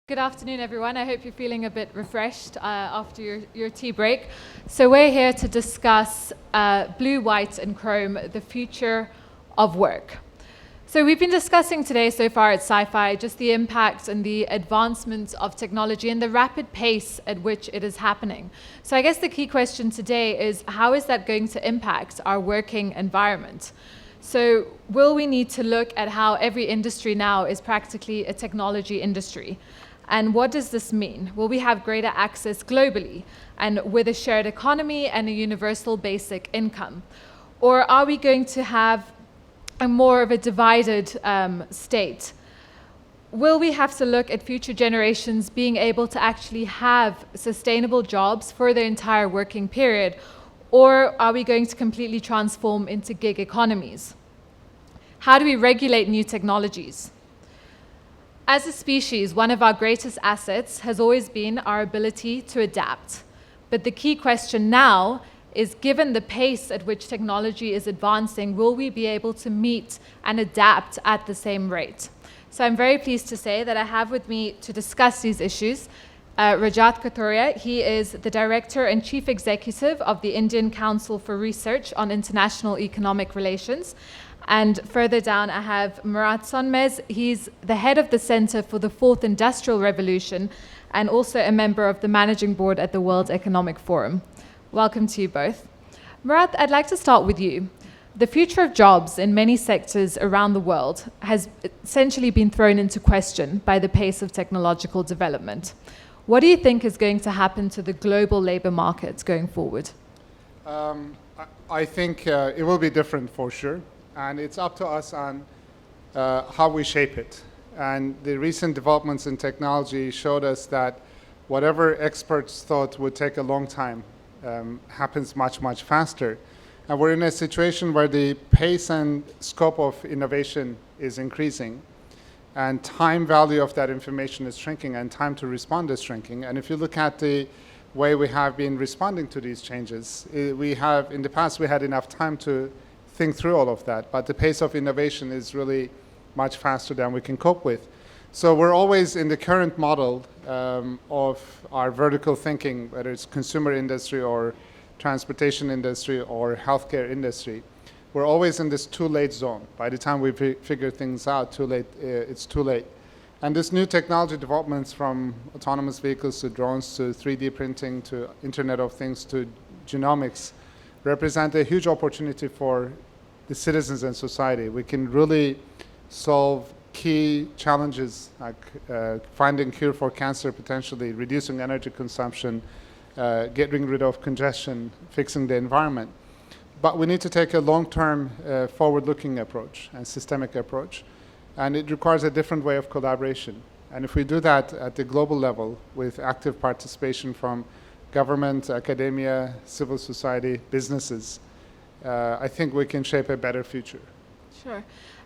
Good afternoon, everyone. I hope you're feeling a bit refreshed after your tea break. So we're here to discuss blue, white, and chrome, the future of work. So we've been discussing today so far at CyFy just the impact and the advancements of technology and the rapid pace at which it is happening. So I guess the key question today is, how is that going to impact our working environment? So will we need to look at how every industry now is practically a technology industry? And what does this mean? Will we have greater access globally and with a shared economy and a universal basic income? Or are we going to have a more of a divided state? Will we have to look at future generations being able to actually have sustainable jobs for their entire working period? Or are we going to completely transform into gig economies? How do we regulate new technologies? As a species, one of our greatest assets has always been our ability to adapt. But the key question now is, given the pace at which technology is advancing, will we be able to meet and adapt at the same rate? So I'm very pleased to say that I have with me to discuss these issues Rajat Kathuria. He is the Director and Chief Executive of the Indian Council for Research on International Economic Relations. And further down, I have Murat Sönmez. He's the head of the Center for the Fourth Industrial Revolution and also a member of the Managing Board at the World Economic Forum. Welcome to you both. Murat, I'd like to start with you. The future of jobs in many sectors around the world has essentially been thrown into question by the pace of technological development. What do you think is going to happen to the global labor markets going forward? I think it will be different for sure. And it's up to us on how we shape it. And the recent developments in technology showed us that whatever experts thought would take a long time happens much, much faster. And we're in a situation where the pace and scope of innovation is increasing, and time value of that information is shrinking, and time to respond is shrinking. And if you look at the way we have been responding to these changes, in the past we had enough time to think through all of that, but the pace of innovation is really much faster than we can cope with. So we're always in the current model of our vertical thinking, whether it's consumer industry or transportation industry or healthcare industry. We're always in this too late zone. By the time we figure things out, it's too late. And this new technology developments, from autonomous vehicles to drones to 3D printing to Internet of Things to genomics, represent a huge opportunity for the citizens and society. We can really solve key challenges like finding cure for cancer, potentially reducing energy consumption, getting rid of congestion, fixing the environment. But we need to take a long-term forward-looking approach and systemic approach. And it requires a different way of collaboration. And if we do that at the global level with active participation from government, academia, civil society, businesses, I think we can shape a better future. Sure.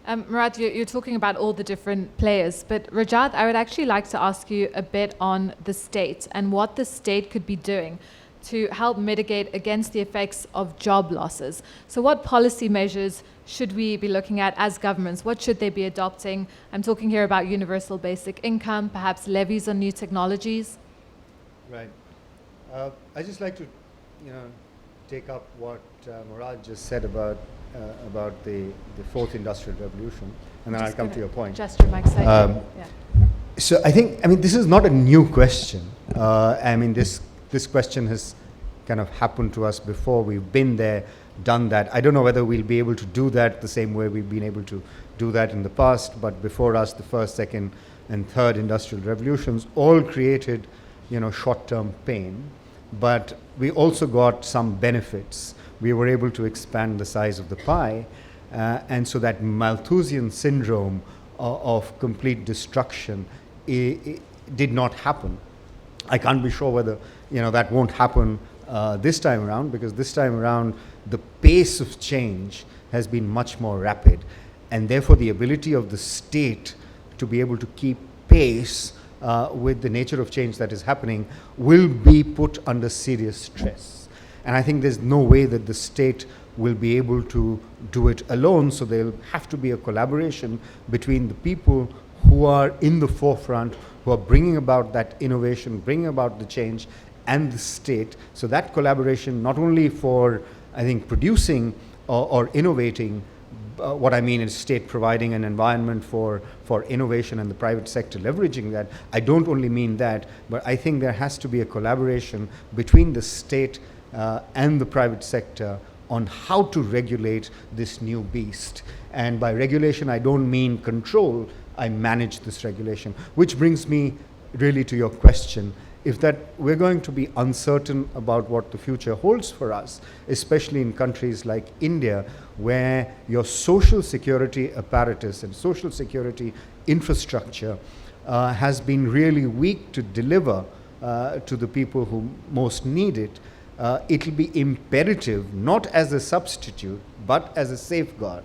Murat, you're talking about all the different players, but Rajat, I would actually like to ask you a bit on the state and what the state could be doing to help mitigate against the effects of job losses. So what policy measures should we be looking at as governments? What should they be adopting? I'm talking here about universal basic income, perhaps levies on new technologies. Right. I'd just like to, take up what Murat just said about the fourth industrial revolution, and then I'll come to your point. Gesture mic slightly. So I think, this is not a new question. This question has kind of happened to us before. We've been there, done that. I don't know whether we'll be able to do that the same way we've been able to do that in the past, but before us, the first, second, and third industrial revolutions all created, short-term pain. But we also got some benefits. We were able to expand the size of the pie, and so that Malthusian syndrome of complete destruction it did not happen. I can't be sure whether that won't happen this time around, because this time around the pace of change has been much more rapid, and therefore the ability of the state to be able to keep pace with the nature of change that is happening will be put under serious stress. And I think there's no way that the state will be able to do it alone, so there'll have to be a collaboration between the people who are in the forefront, who are bringing about that innovation, bringing about the change, and the state. So that collaboration, not only for, I think, producing or innovating, what I mean is state providing an environment for innovation and the private sector leveraging that. I don't only mean that, but I think there has to be a collaboration between the state and the private sector on how to regulate this new beast. And by regulation, I don't mean control, I manage this regulation. Which brings me really to your question. If that we're going to be uncertain about what the future holds for us, especially in countries like India, where your social security apparatus and social security infrastructure has been really weak to deliver to the people who most need it, it'll be imperative, not as a substitute, but as a safeguard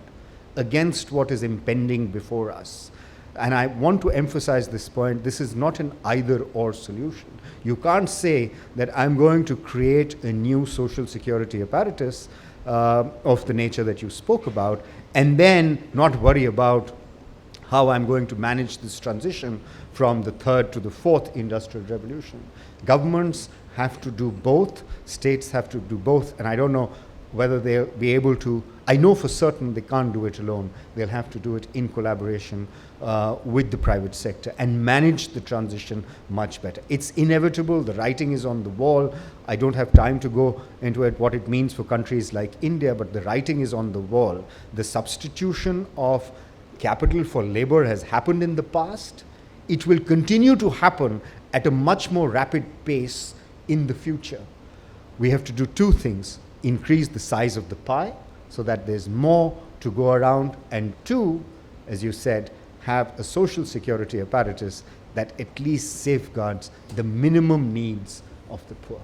against what is impending before us. And I want to emphasize this point, this is not an either-or solution. You can't say that I'm going to create a new social security apparatus of the nature that you spoke about, and then not worry about how I'm going to manage this transition from the third to the fourth industrial revolution. Governments have to do both, states have to do both, and I don't know whether they'll be able to. I know for certain they can't do it alone. They'll have to do it in collaboration with the private sector and manage the transition much better. It's inevitable, the writing is on the wall. I don't have time to go into it, what it means for countries like India, but the writing is on the wall. The substitution of capital for labor has happened in the past. It will continue to happen at a much more rapid pace in the future. We have to do two things: increase the size of the pie so that there's more to go around, and two, as you said, have a social security apparatus that at least safeguards the minimum needs of the poor.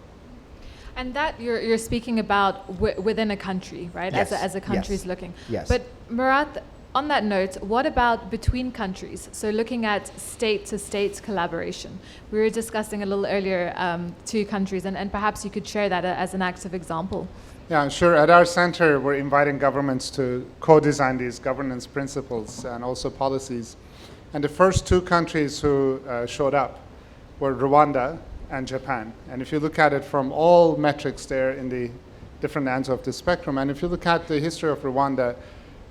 And that you're speaking about within a country, right? Yes. As a country is Yes. looking. Yes. But Murat, on that note, what about between countries? So looking at state-to-state collaboration. We were discussing a little earlier two countries, and perhaps you could share that as an active example. Yeah, sure. At our center, we're inviting governments to co-design these governance principles and also policies. And the first two countries who showed up were Rwanda and Japan. And if you look at it from all metrics there in the different ends of the spectrum, and if you look at the history of Rwanda,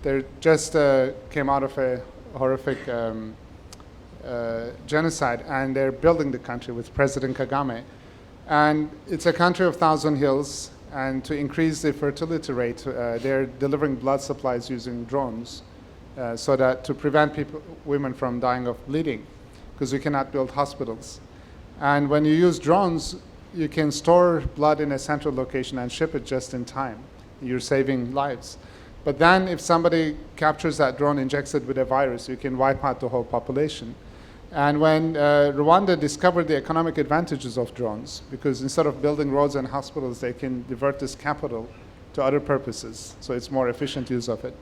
they just came out of a horrific genocide, and they're building the country with President Kagame. And it's a country of 1,000 hills, and to increase the fertility rate, they're delivering blood supplies using drones so that to prevent women from dying of bleeding, because we cannot build hospitals. And when you use drones, you can store blood in a central location and ship it just in time. You're saving lives. But then if somebody captures that drone, injects it with a virus, you can wipe out the whole population. And when Rwanda discovered the economic advantages of drones, because instead of building roads and hospitals, they can divert this capital to other purposes, so it's more efficient use of it.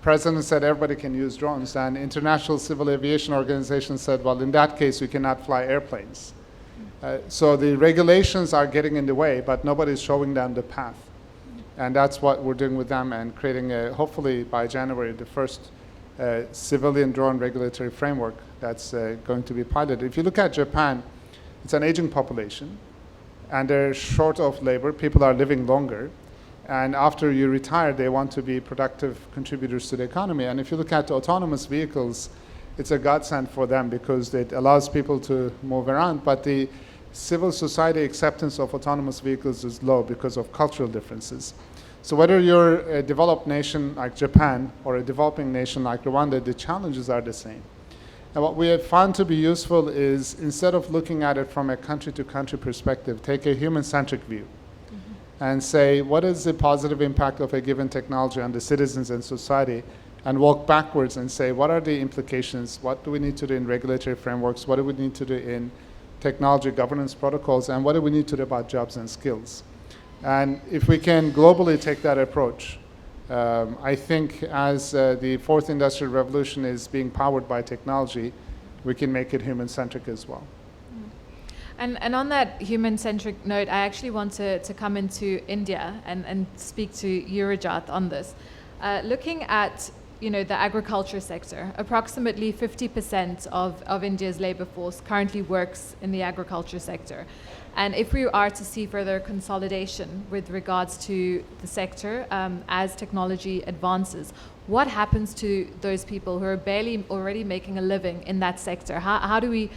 President said everybody can use drones, and International Civil Aviation Organization said, well, in that case, we cannot fly airplanes. So the regulations are getting in the way, but nobody's showing them the path. And that's what we're doing with them, and creating, hopefully by January, the first civilian drone regulatory framework that's going to be piloted. If you look at Japan, it's an aging population, and they're short of labor. People are living longer, and after you retire, they want to be productive contributors to the economy. And if you look at autonomous vehicles, it's a godsend for them because it allows people to move around, but the civil society acceptance of autonomous vehicles is low because of cultural differences. So whether you're a developed nation like Japan or a developing nation like Rwanda, the challenges are the same. And what we have found to be useful is, instead of looking at it from a country-to-country perspective, take a human-centric view and say, what is the positive impact of a given technology on the citizens and society, and walk backwards and say, what are the implications? What do we need to do in regulatory frameworks? What do we need to do in technology governance protocols? And what do we need to do about jobs and skills? And if we can globally take that approach, I think as the fourth industrial revolution is being powered by technology, we can make it human-centric as well. And on that human-centric note, I actually want to come into India and speak to you, Rajat, on this. Looking at the agriculture sector. Approximately 50% of India's labor force currently works in the agriculture sector. And if we are to see further consolidation with regards to the sector as technology advances, what happens to those people who are barely already making a living in that sector? How do we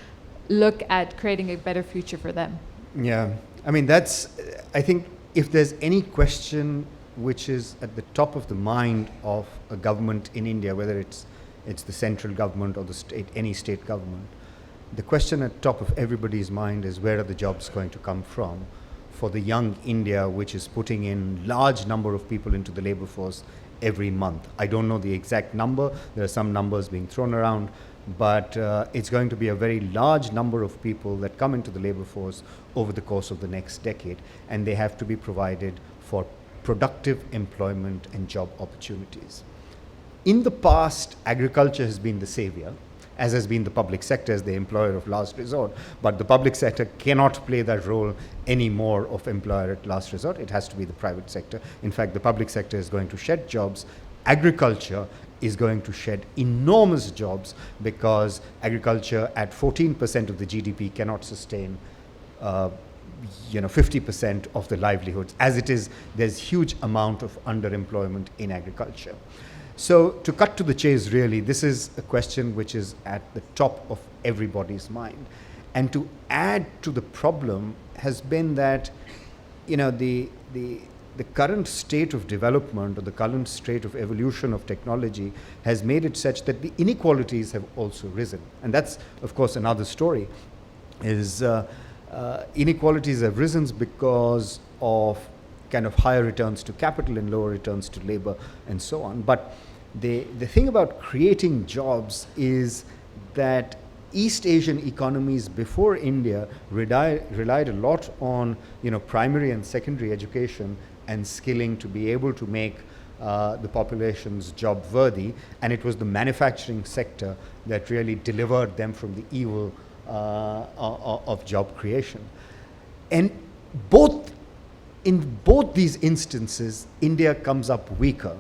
look at creating a better future for them? Yeah, I mean, I think if there's any question which is at the top of the mind of a government in India, whether it's the central government or any state government, the question at top of everybody's mind is where are the jobs going to come from for the young India, which is putting in large number of people into the labor force every month. I don't know the exact number. There are some numbers being thrown around, but it's going to be a very large number of people that come into the labor force over the course of the next decade, and they have to be provided for productive employment and job opportunities. In the past, agriculture has been the savior, as has been the public sector as the employer of last resort, but the public sector cannot play that role anymore of employer at last resort. It has to be the private sector. In fact, the public sector is going to shed jobs. Agriculture is going to shed enormous jobs because agriculture at 14% of the GDP cannot sustain 50% of the livelihoods. As it is, there's huge amount of underemployment in agriculture. So to cut to the chase, really, this is a question which is at the top of everybody's mind. And to add to the problem has been that, the current state of development or the current state of evolution of technology has made it such that the inequalities have also risen. And that's, of course, another story, is inequalities have risen because of kind of higher returns to capital and lower returns to labor and so on. But the thing about creating jobs is that East Asian economies before India relied a lot on primary and secondary education and skilling to be able to make the population's job worthy, and it was the manufacturing sector that really delivered them from the evil of job creation. And in both these instances, India comes up weaker.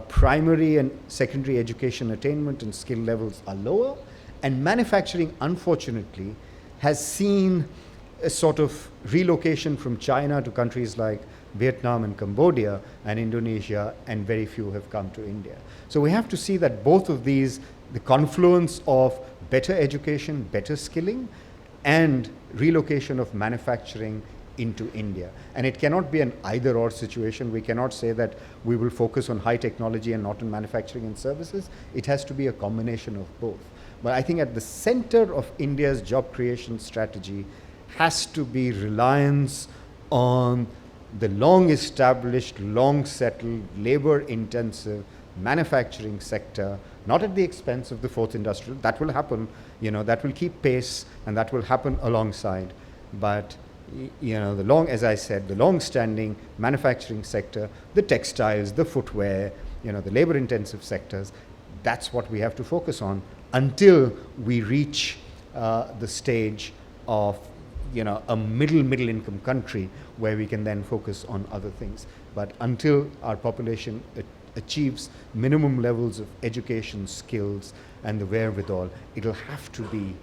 Primary and secondary education attainment and skill levels are lower, and manufacturing, unfortunately, has seen a sort of relocation from China to countries like Vietnam and Cambodia and Indonesia, and very few have come to India. So we have to see that both of these, the confluence of better education, better skilling, and relocation of manufacturing into India. And it cannot be an either-or situation. We cannot say that we will focus on high technology and not on manufacturing and services. It has to be a combination of both. But I think at the center of India's job creation strategy has to be reliance on the long-established, long-settled, labor-intensive manufacturing sector, not at the expense of the fourth industrial. That will happen, that will keep pace, and that will happen alongside. But as I said, the long-standing manufacturing sector, the textiles, the footwear, the labor-intensive sectors, that's what we have to focus on until we reach the stage of, a middle income country where we can then focus on other things. But until our population achieves minimum levels of education, skills, and the wherewithal, it'll have to be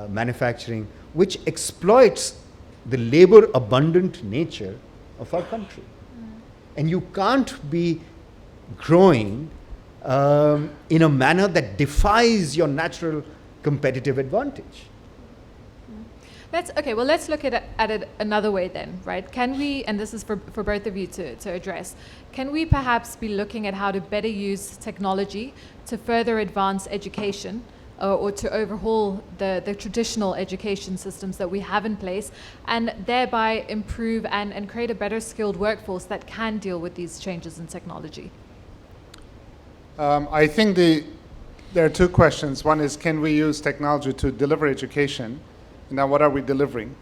manufacturing, which exploits the labor abundant nature of our country. And you can't be growing in a manner that defies your natural competitive advantage. Let's look at it another way then, right? Can we, and this is for both of you to address, can we perhaps be looking at how to better use technology to further advance education or to overhaul the traditional education systems that we have in place, and thereby improve and create a better skilled workforce that can deal with these changes in technology? I think there are two questions. One is, can we use technology to deliver education? Now, what are we delivering?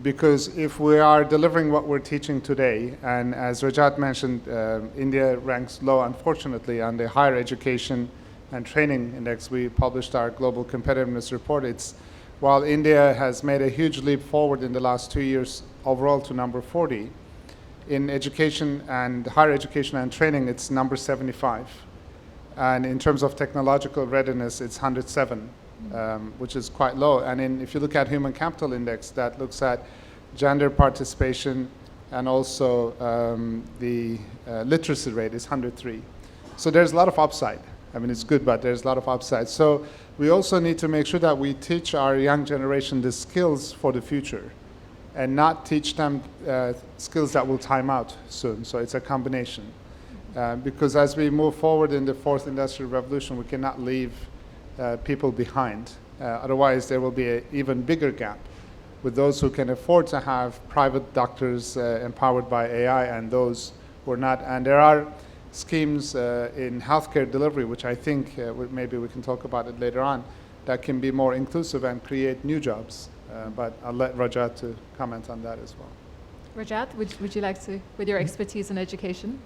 Because if we are delivering what we're teaching today, and as Rajat mentioned, India ranks low, unfortunately, on the higher education and training index. We published our global competitiveness report. While India has made a huge leap forward in the last 2 years overall to number 40, In education and higher education and training, it's number 75. And in terms of technological readiness, it's 107, which is quite low. And if you look at Human Capital Index, that looks at gender participation and also the literacy rate is 103. So there's a lot of upside. I mean, it's good, but there's a lot of upside. So we also need to make sure that we teach our young generation the skills for the future and not teach them skills that will time out soon. So it's a combination. Because as we move forward in the fourth industrial revolution, we cannot leave people behind. Otherwise, there will be an even bigger gap with those who can afford to have private doctors empowered by AI and those who are not. And there are schemes in healthcare delivery, which I think maybe we can talk about it later on, that can be more inclusive and create new jobs. But I'll let Rajat to comment on that as well. Rajat, would you like to, with your expertise in education?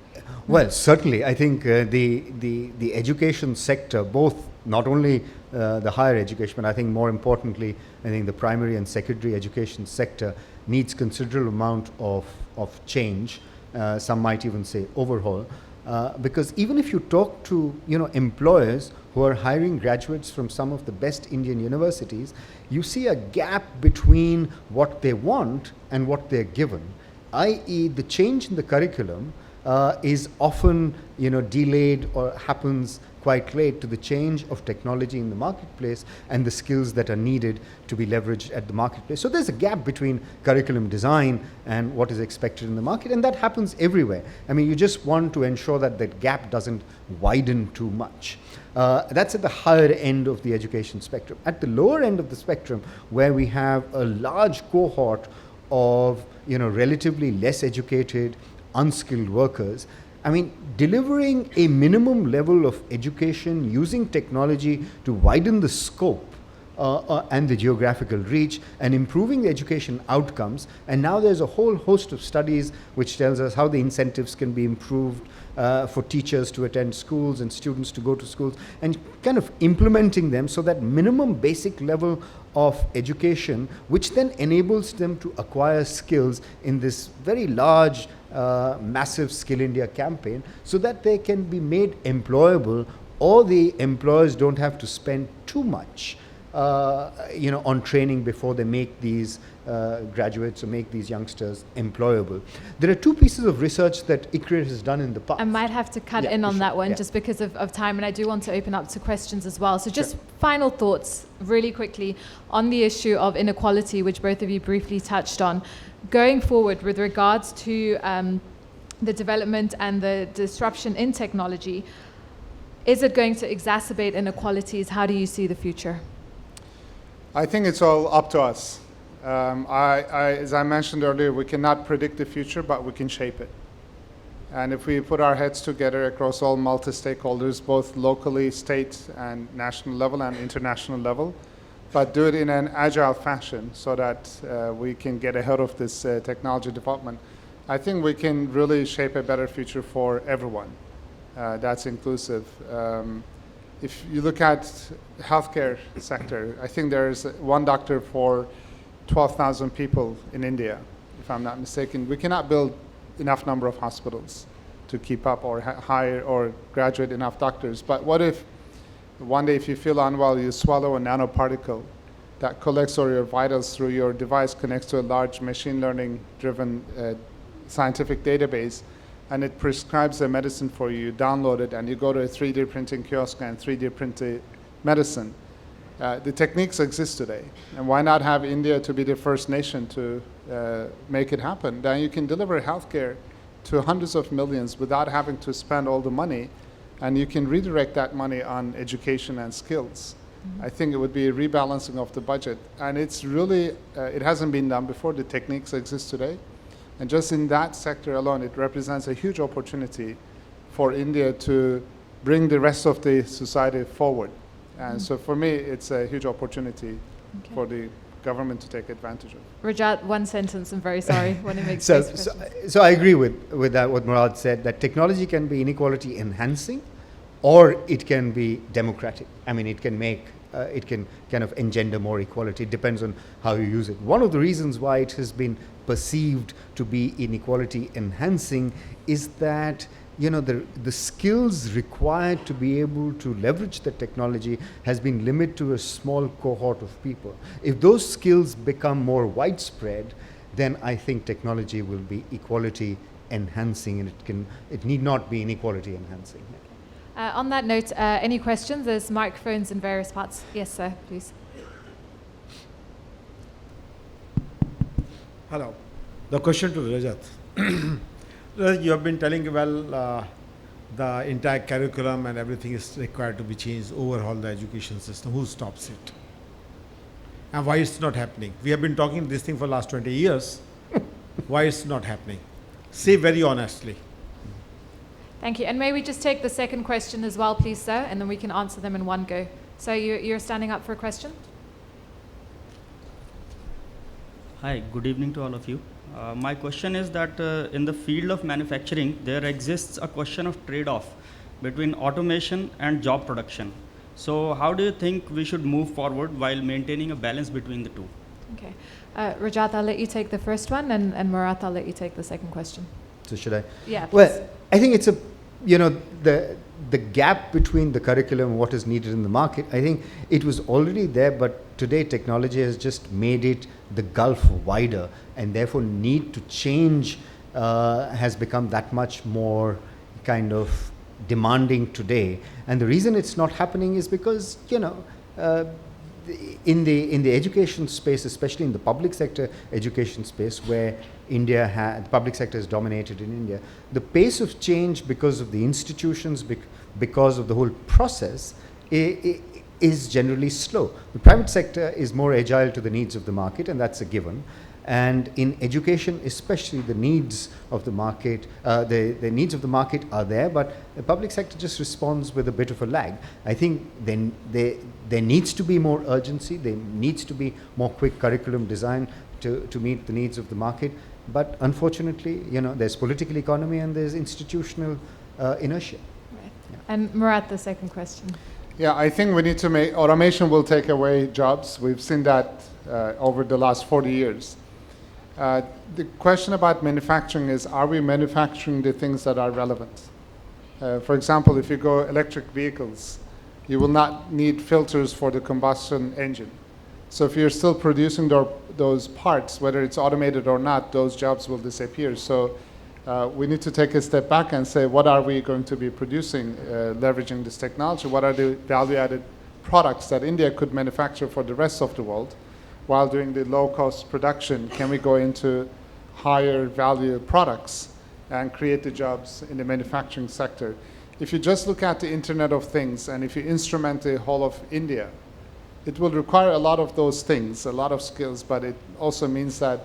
Well, certainly. I think the education sector, both not only the higher education, but I think more importantly, I think the primary and secondary education sector needs considerable amount of change. Some might even say overhaul. Because even if you talk to employers who are hiring graduates from some of the best Indian universities, you see a gap between what they want and what they're given, i.e. the change in the curriculum is often delayed or happens quite late to the change of technology in the marketplace and the skills that are needed to be leveraged at the marketplace. So there's a gap between curriculum design and what is expected in the market, and that happens everywhere. I mean, you just want to ensure that that gap doesn't widen too much. That's at the higher end of the education spectrum. At the lower end of the spectrum, where we have a large cohort of relatively less educated, unskilled workers, I mean, delivering a minimum level of education using technology to widen the scope and the geographical reach and improving the education outcomes. And now there's a whole host of studies which tells us how the incentives can be improved for teachers to attend schools and students to go to schools, and kind of implementing them so that minimum basic level of education, which then enables them to acquire skills in this very large massive Skill India campaign, so that they can be made employable, or the employers don't have to spend too much on training before they make these graduates or make these youngsters employable. There are two pieces of research that ICRIT has done in the past. I might have to cut in on that one just because of time, and I do want to open up to questions as well. So just final thoughts really quickly on the issue of inequality, which both of you briefly touched on. Going forward with regards to the development and the disruption in technology, is it going to exacerbate inequalities? How do you see the future? I think it's all up to us. As I mentioned earlier, we cannot predict the future, but we can shape it. And if we put our heads together across all multi-stakeholders, both locally, state and national level and international level, but do it in an agile fashion so that we can get ahead of this technology development, I think we can really shape a better future for everyone that's inclusive. If you look at healthcare sector, I think there's one doctor for 12,000 people in India, if I'm not mistaken. We cannot build enough number of hospitals to keep up or hire or graduate enough doctors. But what if one day if you feel unwell, you swallow a nanoparticle that collects all your vitals through your device, connects to a large machine learning driven scientific database, and it prescribes a medicine for you, you download it, and you go to a 3D printing kiosk and 3D print a medicine. The techniques exist today, and why not have India to be the first nation to make it happen? Then you can deliver healthcare to hundreds of millions without having to spend all the money, and you can redirect that money on education and skills. I think it would be a rebalancing of the budget, and it's really, it hasn't been done before. The techniques exist today, and just in that sector alone, it represents a huge opportunity for India to bring the rest of the society forward. And so for me, it's a huge opportunity for the government to take advantage of. Rajat, one sentence, I'm very sorry. Want to make space for questions. So I agree with that, what Murat said, that technology can be inequality enhancing, or it can be democratic. I mean, it can make it can kind of engender more equality. It depends on how you use it. One of the reasons why it has been perceived to be inequality enhancing is that the skills required to be able to leverage the technology has been limited to a small cohort of people. If those skills become more widespread, then I think technology will be equality enhancing, and it need not be inequality enhancing. On that note, any questions? There's microphones in various parts. Yes, sir, please. Hello. The question to Rajat. You have been telling, well, the entire curriculum and everything is required to be changed, overhaul the education system. Who stops it? And why it's not happening? We have been talking this thing for the last 20 years. Why it's not happening? Say very honestly. Thank you. And may we just take the second question as well, please, sir, and then we can answer them in one go. So you're standing up for a question? Hi, good evening to all of you. My question is that in the field of manufacturing, there exists a question of trade-off between automation and job production. So how do you think we should move forward while maintaining a balance between the two? Okay. Rajat, I'll let you take the first one, and Murat, I'll let you take the second question. So should I? Yeah, please. Well, I think it's the gap between the curriculum and what is needed in the market, I think it was already there, but today technology has just made it the gulf wider, and therefore need to change has become that much more kind of demanding today. And the reason it's not happening is because, in the education space, especially in the public sector education space, where the public sector is dominated in India, the pace of change because of the institutions, because of the whole process, is generally slow. The private sector is more agile to the needs of the market, and that's a given. And in education, especially, the needs of the market, the needs of the market are there, but the public sector just responds with a bit of a lag. I think then there needs to be more urgency. There needs to be more quick curriculum design to meet the needs of the market. But unfortunately, there's political economy and there's institutional inertia. Right. Yeah. And Murat, the second question. Yeah, I think we need to automation will take away jobs. We've seen that over the last 40 years. The question about manufacturing is, are we manufacturing the things that are relevant? For example, if you go electric vehicles, you will not need filters for the combustion engine. So if you're still producing those parts, whether it's automated or not, those jobs will disappear. So we need to take a step back and say, what are we going to be producing, leveraging this technology? What are the value-added products that India could manufacture for the rest of the world? While doing the low-cost production, can we go into higher value products and create the jobs in the manufacturing sector? If you just look at the Internet of Things, and if you instrument the whole of India, it will require a lot of those things, a lot of skills, but it also means that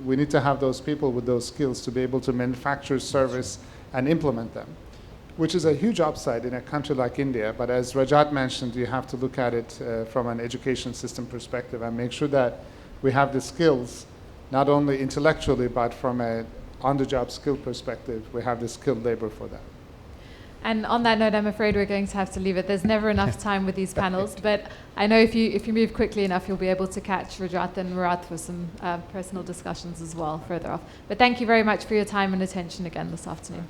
we need to have those people with those skills to be able to manufacture, service, and implement them, which is a huge upside in a country like India. But as Rajat mentioned, you have to look at it from an education system perspective and make sure that we have the skills, not only intellectually, but from an on-the-job skill perspective, we have the skilled labor for that. And on that note, I'm afraid we're going to have to leave it. There's never enough time with these panels, but I know if you move quickly enough, you'll be able to catch Rajat and Murat for some personal discussions as well further off. But thank you very much for your time and attention again this afternoon.